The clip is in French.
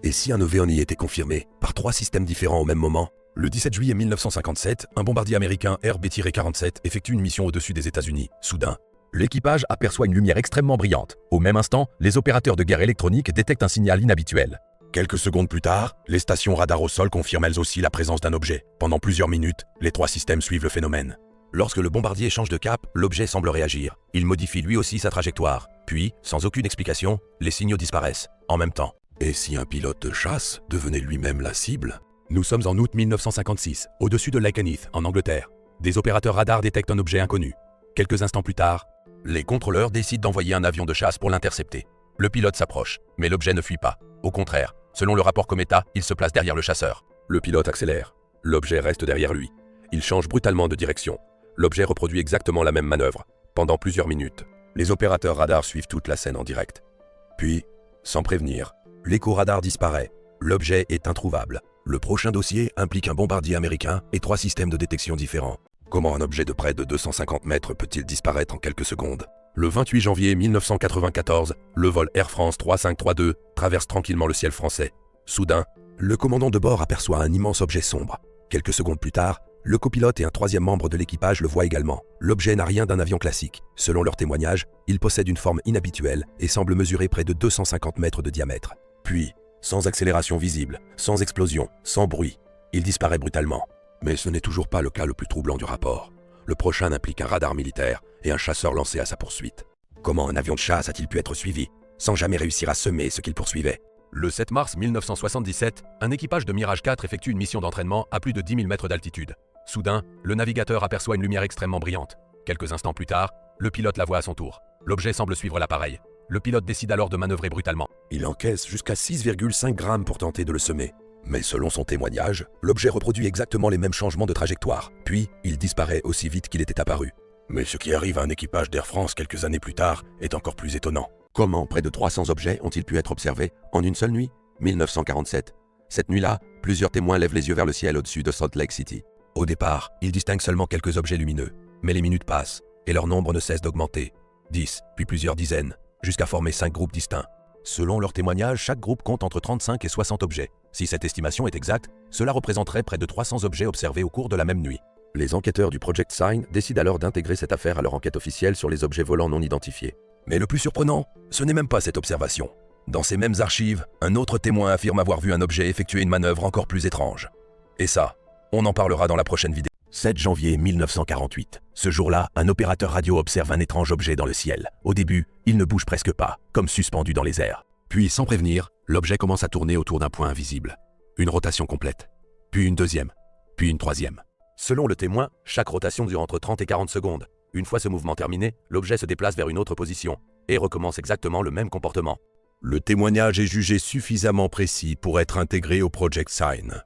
Et si un ovni était confirmé par 3 systèmes différents au même moment? Le 17 juillet 1957, un bombardier américain RB-47 effectue une mission au-dessus des États-Unis. Soudain, l'équipage aperçoit une lumière extrêmement brillante. Au même instant, les opérateurs de guerre électronique détectent un signal inhabituel. Quelques secondes plus tard, les stations radar au sol confirment elles aussi la présence d'un objet. Pendant plusieurs minutes, les 3 systèmes suivent le phénomène. Lorsque le bombardier change de cap, l'objet semble réagir. Il modifie lui aussi sa trajectoire. Puis, sans aucune explication, les signaux disparaissent, en même temps. Et si un pilote de chasse devenait lui-même la cible? Nous sommes en août 1956, au-dessus de Lakenheath, en Angleterre. Des opérateurs radars détectent un objet inconnu. Quelques instants plus tard, les contrôleurs décident d'envoyer un avion de chasse pour l'intercepter. Le pilote s'approche, mais l'objet ne fuit pas. Au contraire, selon le rapport Cometa, il se place derrière le chasseur. Le pilote accélère. L'objet reste derrière lui. Il change brutalement de direction. L'objet reproduit exactement la même manœuvre. Pendant plusieurs minutes, les opérateurs radars suivent toute la scène en direct. Puis, sans prévenir, l'écho-radar disparaît. L'objet est introuvable. Le prochain dossier implique un bombardier américain et 3 systèmes de détection différents. Comment un objet de près de 250 mètres peut-il disparaître en quelques secondes? Le 28 janvier 1994, le vol Air France 3532 traverse tranquillement le ciel français. Soudain, le commandant de bord aperçoit un immense objet sombre. Quelques secondes plus tard, le copilote et un 3e membre de l'équipage le voient également. L'objet n'a rien d'un avion classique. Selon leur témoignage, il possède une forme inhabituelle et semble mesurer près de 250 mètres de diamètre. Puis, sans accélération visible, sans explosion, sans bruit, il disparaît brutalement. Mais ce n'est toujours pas le cas le plus troublant du rapport. Le prochain implique un radar militaire et un chasseur lancé à sa poursuite. Comment un avion de chasse a-t-il pu être suivi, sans jamais réussir à semer ce qu'il poursuivait? Le 7 mars 1977, un équipage de Mirage 4 effectue une mission d'entraînement à plus de 10 000 mètres d'altitude. Soudain, le navigateur aperçoit une lumière extrêmement brillante. Quelques instants plus tard, le pilote la voit à son tour. L'objet semble suivre l'appareil. Le pilote décide alors de manœuvrer brutalement. Il encaisse jusqu'à 6,5 grammes pour tenter de le semer. Mais selon son témoignage, l'objet reproduit exactement les mêmes changements de trajectoire. Puis, il disparaît aussi vite qu'il était apparu. Mais ce qui arrive à un équipage d'Air France quelques années plus tard est encore plus étonnant. Comment près de 300 objets ont-ils pu être observés en une seule nuit? 1947. Cette nuit-là, plusieurs témoins lèvent les yeux vers le ciel au-dessus de Salt Lake City. Au départ, ils distinguent seulement quelques objets lumineux. Mais les minutes passent, et leur nombre ne cesse d'augmenter. 10, puis plusieurs dizaines, jusqu'à former 5 groupes distincts. Selon leurs témoignages, chaque groupe compte entre 35 et 60 objets. Si cette estimation est exacte, cela représenterait près de 300 objets observés au cours de la même nuit. Les enquêteurs du Project Sign décident alors d'intégrer cette affaire à leur enquête officielle sur les objets volants non identifiés. Mais le plus surprenant, ce n'est même pas cette observation. Dans ces mêmes archives, un autre témoin affirme avoir vu un objet effectuer une manœuvre encore plus étrange. Et ça, on en parlera dans la prochaine vidéo. 7 janvier 1948. Ce jour-là, un opérateur radio observe un étrange objet dans le ciel. Au début, il ne bouge presque pas, comme suspendu dans les airs. Puis, sans prévenir, l'objet commence à tourner autour d'un point invisible. Une rotation complète. Puis une deuxième. Puis une troisième. Selon le témoin, chaque rotation dure entre 30 et 40 secondes. Une fois ce mouvement terminé, l'objet se déplace vers une autre position et recommence exactement le même comportement. Le témoignage est jugé suffisamment précis pour être intégré au Project Sign.